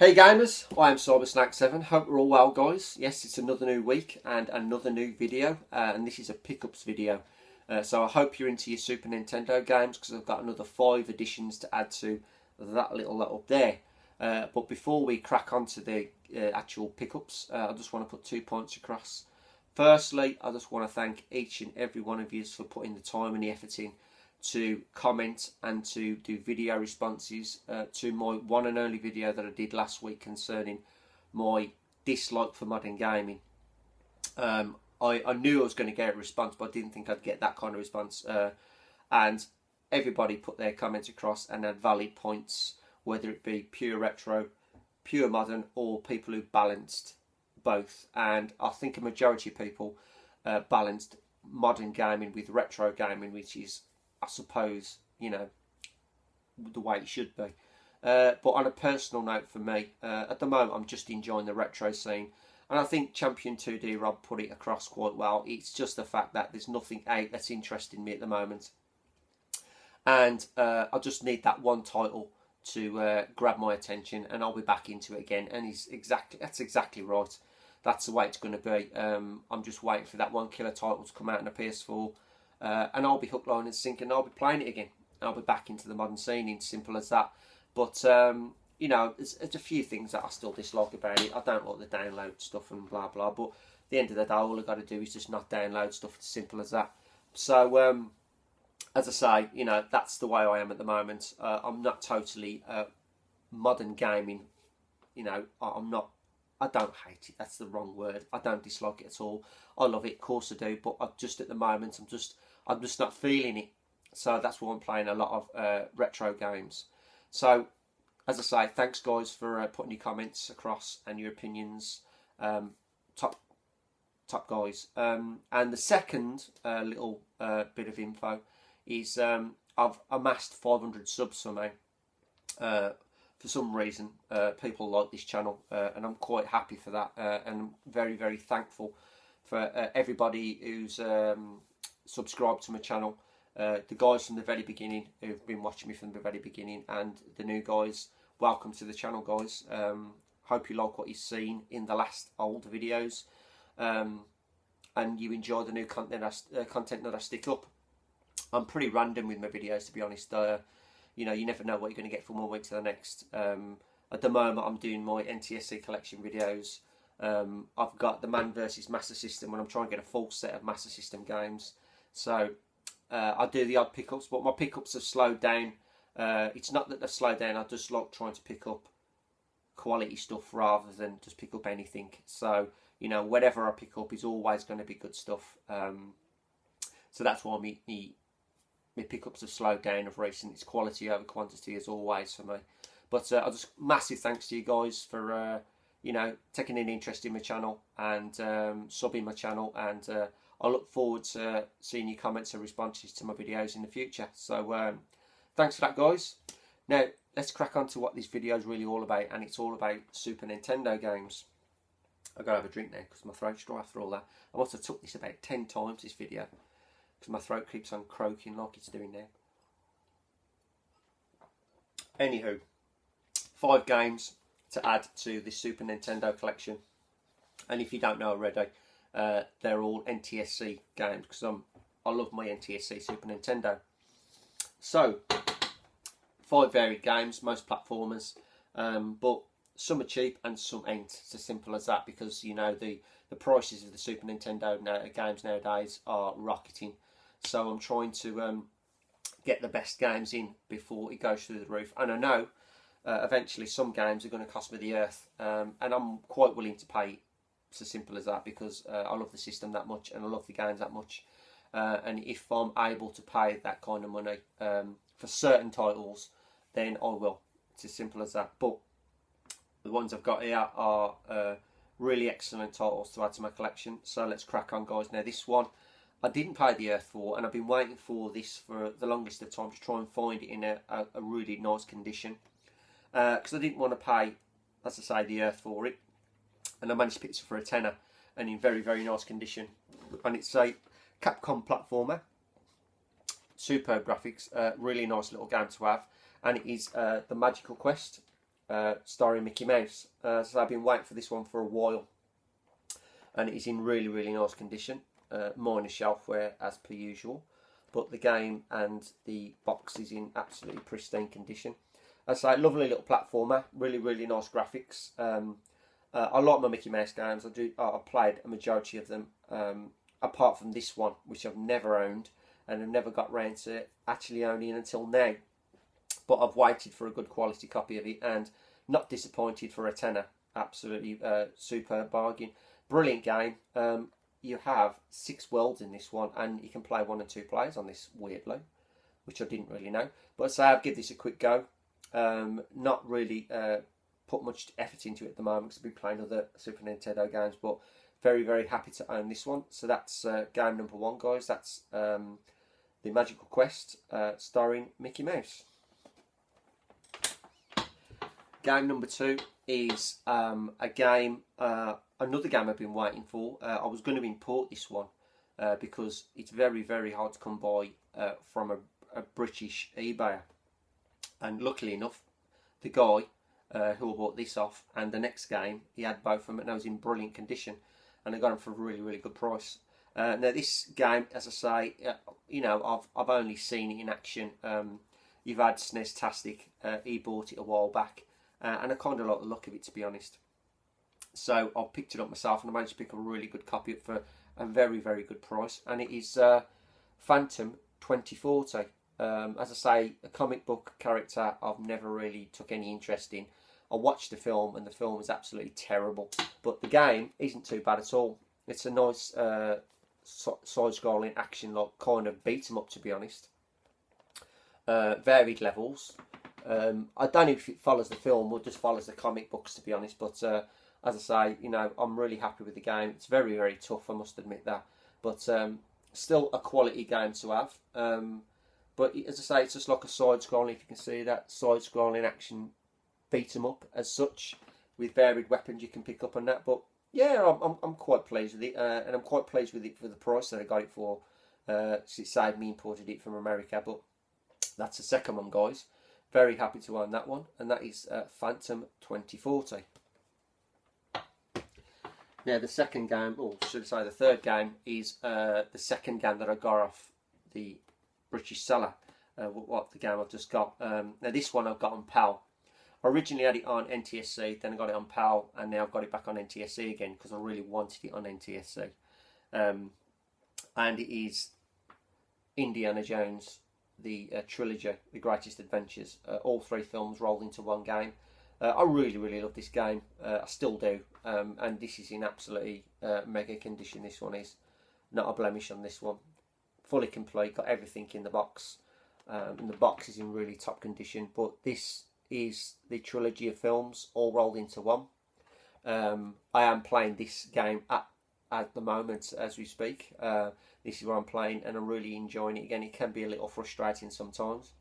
Hey gamers, I am CyberSnack7. Hope we're all well, guys. Yes, it's another new week and another new video, and this is a pickups video. So I hope you're into your Super Nintendo games, because I've got another 5 additions to add to that little lot up there. But before we crack on to the actual pickups, I just want to put 2 points across. Firstly, I just want to thank each and every one of you for putting the time and the effort in to comment and to do video responses to my one and only video that I did last week concerning my dislike for modern gaming. I knew I was going to get a response, but I didn't think I'd get that kind of response. And everybody put their comments across and had valid points, whether it be pure retro, pure modern, or people who balanced both. And I think a majority of people balanced modern gaming with retro gaming, which is, I suppose, you know, the way it should be. But on a personal note for me, at the moment I'm just enjoying the retro scene. And I think Champion 2D Rob put it across quite well. It's just the fact that there's nothing out that's interesting me at the moment. And I just need that one title to grab my attention, and I'll be back into it again. And that's exactly right. That's the way it's going to be. I'm just waiting for that one killer title to come out on the PS4. And I'll be hook, line and sinker, and I'll be playing it again. I'll be back into the modern scene, it's simple as that. But, you know, there's a few things that I still dislike about it. I don't like the download stuff and blah, blah. But at the end of the day, all I've got to do is just not download stuff. It's simple as that. So, as I say, you know, that's the way I am at the moment. I'm not totally modern gaming. You know, I don't hate it. That's the wrong word. I don't dislike it at all. I love it, of course I do. But at the moment, I'm just not feeling it. So that's why I'm playing a lot of retro games. So, as I say, thanks guys for putting your comments across and your opinions. Top guys. And the second little bit of info is I've amassed 500 subs somehow. For some reason, people like this channel, and I'm quite happy for that, and I'm very, very thankful for everybody who's subscribed to my channel. The guys from the very beginning who've been watching me from the very beginning, and the new guys, welcome to the channel, guys. Hope you like what you've seen in the last old videos, and you enjoy the new content that I stick up. I'm pretty random with my videos, to be honest. You know, you never know what you're going to get from one week to the next. At the moment, I'm doing my NTSC collection videos. I've got the Man vs Master System, and I'm trying to get a full set of Master System games. So I do the odd pickups, but my pickups have slowed down. It's not that they've slowed down. I just like trying to pick up quality stuff rather than just pick up anything. So, you know, whatever I pick up is always going to be good stuff. So that's why my pickups have slowed down of recent. It's quality over quantity as always for me. But I just massive thanks to you guys for you know, taking an interest in my channel and subbing my channel, and I look forward to seeing your comments and responses to my videos in the future. So thanks for that, guys. Now let's crack on to what this video is really all about, and it's all about Super Nintendo games. I've got to have a drink now because my throat's dry after all that. I must have took this about 10 times, this video, because my throat keeps on croaking like it's doing now. Anywho, 5 games to add to the Super Nintendo collection, and if you don't know already, they're all NTSC games, because I love my NTSC Super Nintendo. So 5 varied games, most platformers, but some are cheap and some ain't. It's as simple as that, because you know the prices of the Super Nintendo games nowadays are rocketing. So I'm trying to get the best games in before it goes through the roof. And I know eventually some games are going to cost me the earth, and I'm quite willing to pay. It's as simple as that, because I love the system that much and I love the games that much. And if I'm able to pay that kind of money for certain titles, then I will. It's as simple as that. But the ones I've got here are really excellent titles to add to my collection. So let's crack on, guys. Now this one I didn't pay the earth for, and I've been waiting for this for the longest of time to try and find it in a really nice condition, because I didn't want to pay, as I say, the earth for it. And I managed to pick this up for a tenner, and in very, very nice condition. And it's a Capcom platformer, superb graphics, really nice little game to have. And it is the Magical Quest. starring Mickey Mouse. So I've been waiting for this one for a while, and it is in really, really nice condition. Minor shelfware as per usual, but the game and the box is in absolutely pristine condition. As I say, lovely little platformer, really, really nice graphics. I like my Mickey Mouse games. I've played a majority of them, apart from this one, which I've never owned and I've never got round to actually owning until now. But I've waited for a good quality copy of it and not disappointed for a tenner. Absolutely superb bargain. Brilliant game. You have 6 worlds in this one, and you can play 1 and 2 players on this, weirdly, which I didn't really know. But so I'll give this a quick go. Not really put much effort into it at the moment because I've been playing other Super Nintendo games, but very, very happy to own this one. So that's game number 1, guys. That's The Magical Quest, starring Mickey Mouse. Game number 2 is a game, another game I've been waiting for. I was going to import this one because it's very, very hard to come by from a British eBayer. And luckily enough, the guy who I bought this off and the next game, he had both of them, and I was in brilliant condition, and I got them for a really, really good price. Now this game, as I say, you know, I've only seen it in action. You've had SNES-tastic, he bought it a while back, and I kind of like the look of it, to be honest. So I picked it up myself, and I managed to pick a really good copy up for a very, very good price, and it is Phantom 2040. As I say, a comic book character I've never really took any interest in. I watched the film, and the film is absolutely terrible, but the game isn't too bad at all. It's a nice side-scrolling action, like kind of beat 'em up, to be honest. Varied levels. I don't know if it follows the film or just follows the comic books, to be honest, but as I say, you know, I'm really happy with the game. It's very, very tough, I must admit that, but still a quality game to have. But as I say, it's just like a side-scrolling, if you can see that, side-scrolling action beat 'em up as such, with varied weapons you can pick up on that. But yeah, I'm quite pleased with it, and I'm quite pleased with it for the price that I got it for. So it saved me imported it from America, but that's the second one, guys. Very happy to own that one, and that is Phantom 2040. Now the second game, or should I say the third game, is the second game that I got off the British seller. What the game I've just got. Now this one I've got on PAL. I originally had it on NTSC, then I got it on PAL, and now I've got it back on NTSC again because I really wanted it on NTSC. And it is Indiana Jones, the trilogy, The Greatest Adventures. All 3 films rolled into one game. I really, really love this game. I still do. And this is in absolutely mega condition. This one is not a blemish on this one. Fully complete, got everything in the box. And the box is in really top condition. But this is the trilogy of films all rolled into one. I am playing this game at the moment as we speak. This is what I'm playing, and I'm really enjoying it. Again, it can be a little frustrating sometimes,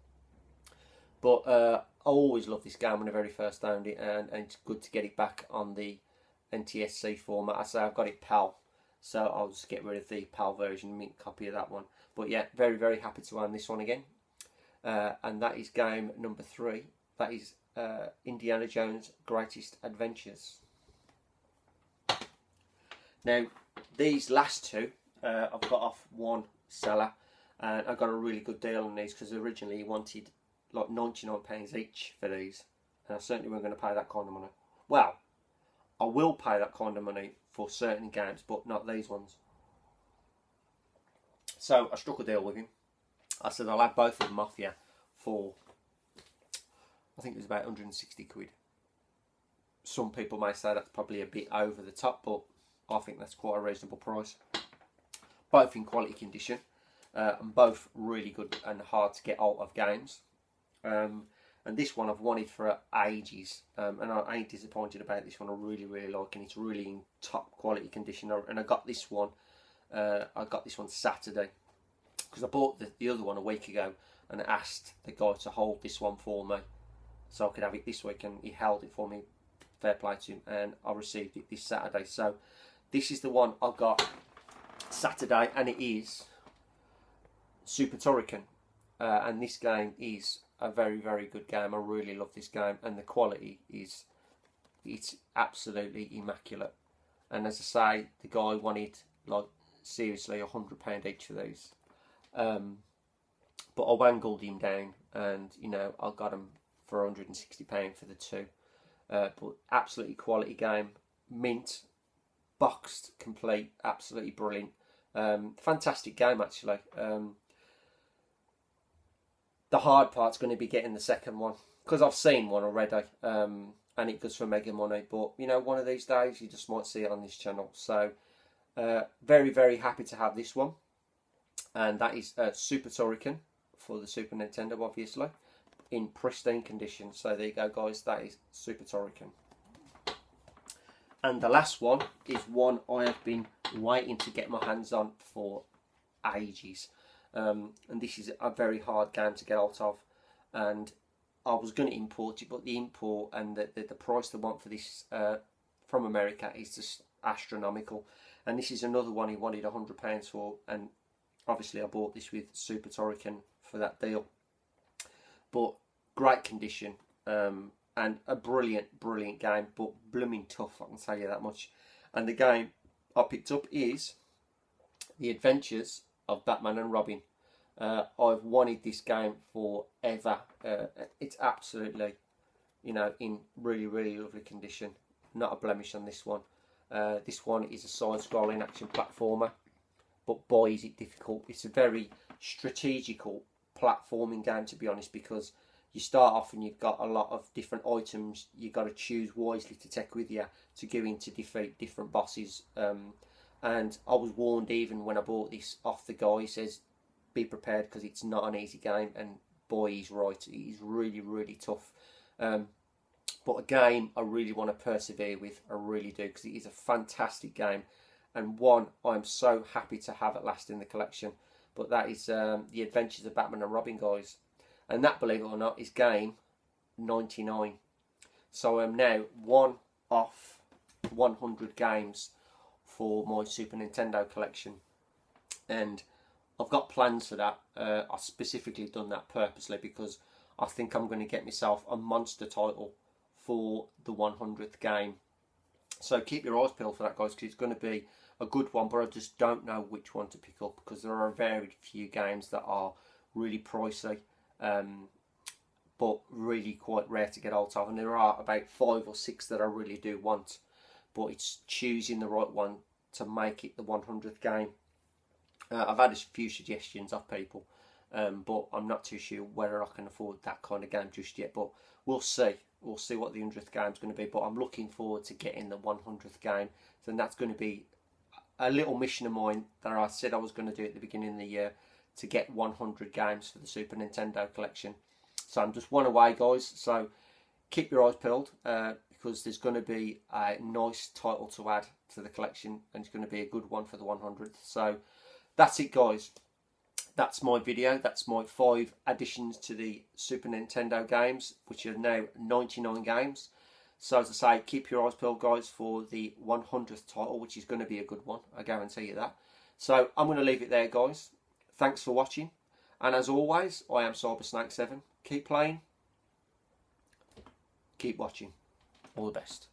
but I always loved this game when I very first owned it, and it's good to get it back on the NTSC format. I say I've got it PAL, so I'll just get rid of the PAL version, mint copy of that one. But yeah, very, very happy to own this one again. And that is game number 3. That is Indiana Jones' Greatest Adventures. Now, these last 2 I've got off one seller, and I got a really good deal on these because originally he wanted like £99 each for these, and I certainly wasn't going to pay that kind of money. Well, I will pay that kind of money for certain games, but not these ones. So I struck a deal with him. I said I'll have both of them off you for, I think it was about 160 quid. Some people may say that's probably a bit over the top, but I think that's quite a reasonable price. Both in quality condition, and both really good and hard to get out of games. And this one I've wanted for ages, and I ain't disappointed about this one. I really, really like it. It's really in top quality condition, and I got this one. I got this one Saturday because I bought the other one a week ago, and I asked the guy to hold this one for me so I could have it this week, and he held it for me. Fair play to him, and I received it this Saturday. So this is the one I got Saturday, and it is Super Turrican, and this game is a very, very good game. I really love this game, and the quality is, it's absolutely immaculate. And as I say, the guy wanted, like, seriously £100 each for these. But I wangled him down, and you know, I got him for £160 for the two. But absolutely quality game, mint, boxed, complete, absolutely brilliant. Fantastic game actually. The hard part's going to be getting the second one, because I've seen one already, and it goes for mega money. But you know, one of these days you just might see it on this channel. So very, very happy to have this one, and that is Super Turrican for the Super Nintendo, obviously, in pristine condition. So there you go, guys, that is Super Turrican. And the last one is one I have been waiting to get my hands on for ages. And this is a very hard game to get out of. And I was going to import it, but the import and the price they want for this from America is just astronomical. And this is another one he wanted £100 for. And obviously I bought this with Super Turrican for that deal. But great condition. And a brilliant, brilliant game, but blooming tough, I can tell you that much. And the game I picked up is The Adventures of Batman and Robin. I've wanted this game forever. It's absolutely, you know, in really, really lovely condition. Not a blemish on this one. This one is a side-scrolling action platformer, but boy is it difficult. It's a very strategical platforming game, to be honest, because you start off and you've got a lot of different items you've got to choose wisely to take with you to go in to defeat different bosses. And I was warned even when I bought this off the guy. He says, be prepared because it's not an easy game, and boy, he's right. He's really, really tough. But a game I really want to persevere with. I really do, because it is a fantastic game, and one I'm so happy to have at last in the collection. But that is The Adventures of Batman and Robin, guys. And that, believe it or not, is game 99. So I'm now one off 100 games for my Super Nintendo collection. And I've got plans for that. I've specifically done that purposely because I think I'm going to get myself a monster title for the 100th game. So keep your eyes peeled for that, guys, because it's going to be a good one. But I just don't know which one to pick up, because there are very few games that are really pricey. But really quite rare to get hold of, and there are about 5 or 6 that I really do want, but it's choosing the right one to make it the 100th game. I've had a few suggestions of people, but I'm not too sure whether I can afford that kind of game just yet, but we'll see what the 100th game is going to be. But I'm looking forward to getting the 100th game, so that's going to be a little mission of mine that I said I was going to do at the beginning of the year, to get 100 games for the Super Nintendo collection. So I'm just one away, guys, so keep your eyes peeled, because there's going to be a nice title to add to the collection, and it's going to be a good one for the 100th. So that's it, guys. That's my video. That's my 5 additions to the Super Nintendo games, which are now 99 games. So as I say, keep your eyes peeled, guys, for the 100th title, which is going to be a good one, I guarantee you that. So I'm going to leave it there, guys. Thanks for watching, and as always, I am Cybersnake7. Keep playing, keep watching. All the best.